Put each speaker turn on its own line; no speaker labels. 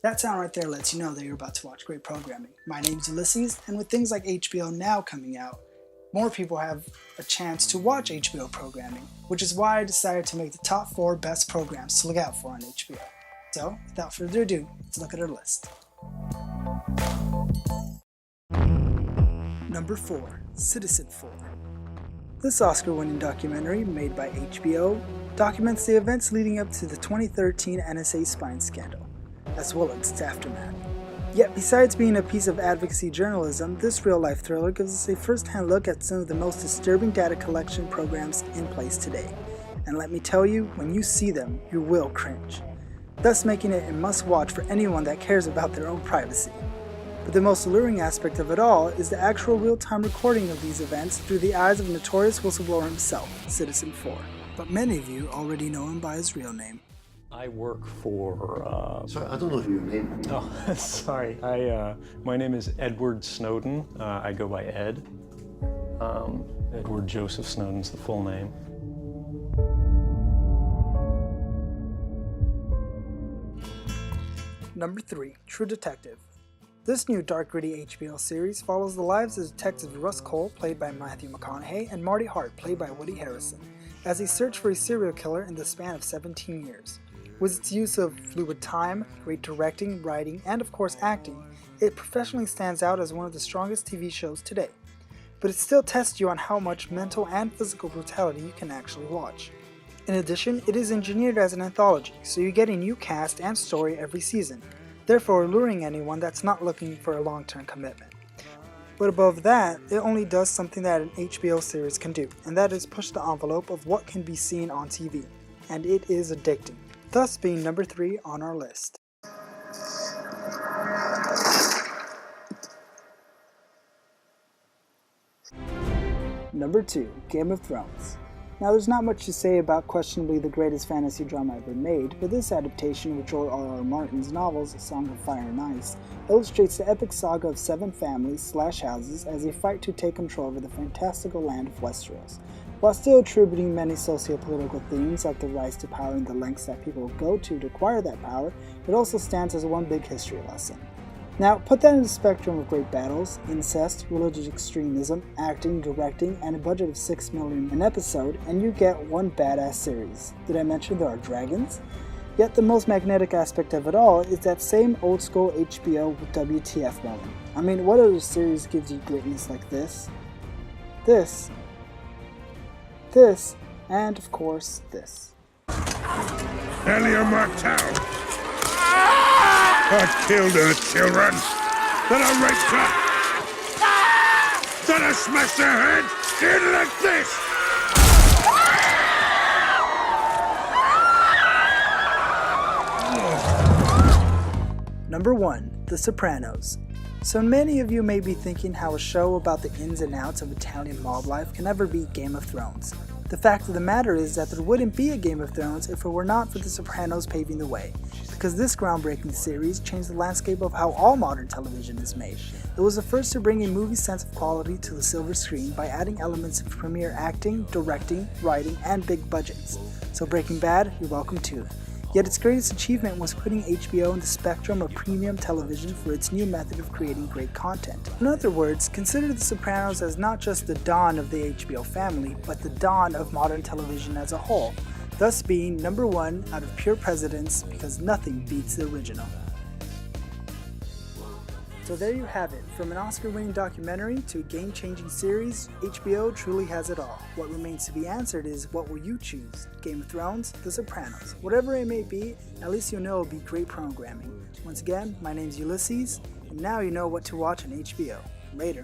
That sound right there lets you know that you're about to watch great programming. My name's Ulysses, and with things like HBO Now coming out, more people have a chance to watch HBO programming, which is why I decided to make the top 4 best programs to look out for on HBO. So, without further ado, let's look at our list. Number 4, Citizen 4. This Oscar-winning documentary, made by HBO, documents the events leading up to the 2013 NSA spying scandal, as well as its aftermath. Yet besides being a piece of advocacy journalism, this real-life thriller gives us a first-hand look at some of the most disturbing data collection programs in place today. And let me tell you, when you see them, you will cringe, thus making it a must-watch for anyone that cares about their own privacy. But the most alluring aspect of it all is the actual real-time recording of these events through the eyes of notorious whistleblower himself, Citizen 4. But many of you already know him by his real name.
I work for...
Sorry, I don't know your name.
Oh, sorry. My name is Edward Snowden. I go by Ed. Edward Joseph Snowden's the full name.
Number 3, True Detective. This new dark gritty HBO series follows the lives of detectives Russ Cole, played by Matthew McConaughey, and Marty Hart, played by Woody Harrelson, as they search for a serial killer in the span of 17 years. With its use of fluid time, great directing, writing, and of course acting, it professionally stands out as one of the strongest TV shows today. But it still tests you on how much mental and physical brutality you can actually watch. In addition, it is engineered as an anthology, so you get a new cast and story every season, therefore alluring anyone that's not looking for a long-term commitment. But above that, it only does something that an HBO series can do, and that is push the envelope of what can be seen on TV. And it is addicting, thus being number 3 on our list. Number 2, Game of Thrones. Now there's not much to say about questionably the greatest fantasy drama ever made, but this adaptation of George R.R. Martin's novels, A Song of Fire and Ice, illustrates the epic saga of 7 families/houses as they fight to take control over the fantastical land of Westeros. While still attributing many socio-political themes like the rise to power and the lengths that people will go to acquire that power, it also stands as one big history lesson. Now, put that in the spectrum of great battles, incest, religious extremism, acting, directing, and a budget of $6 million an episode, and you get one badass series. Did I mention there are dragons? Yet the most magnetic aspect of it all is that same old school HBO with WTF moment. I mean, what other series gives you greatness like this? This, and of course, this.
Elia Martell! I killed her children! That I raped her! That I smashed her head in like this!
Number 1, The Sopranos. So many of you may be thinking how a show about the ins and outs of Italian mob life can never beat Game of Thrones. The fact of the matter is that there wouldn't be a Game of Thrones if it were not for The Sopranos paving the way, because this groundbreaking series changed the landscape of how all modern television is made. It was the first to bring a movie sense of quality to the silver screen by adding elements of premier acting, directing, writing, and big budgets. So Breaking Bad, you're welcome too. Yet its greatest achievement was putting HBO in the spectrum of premium television for its new method of creating great content. In other words, consider The Sopranos as not just the dawn of the HBO family, but the dawn of modern television as a whole, thus being number 1 out of pure precedence because nothing beats the original. So there you have it. From an Oscar-winning documentary to a game-changing series, HBO truly has it all. What remains to be answered is, what will you choose? Game of Thrones? The Sopranos? Whatever it may be, at least you'll know it'll be great programming. Once again, my name's Ulysses, and now you know what to watch on HBO. Later.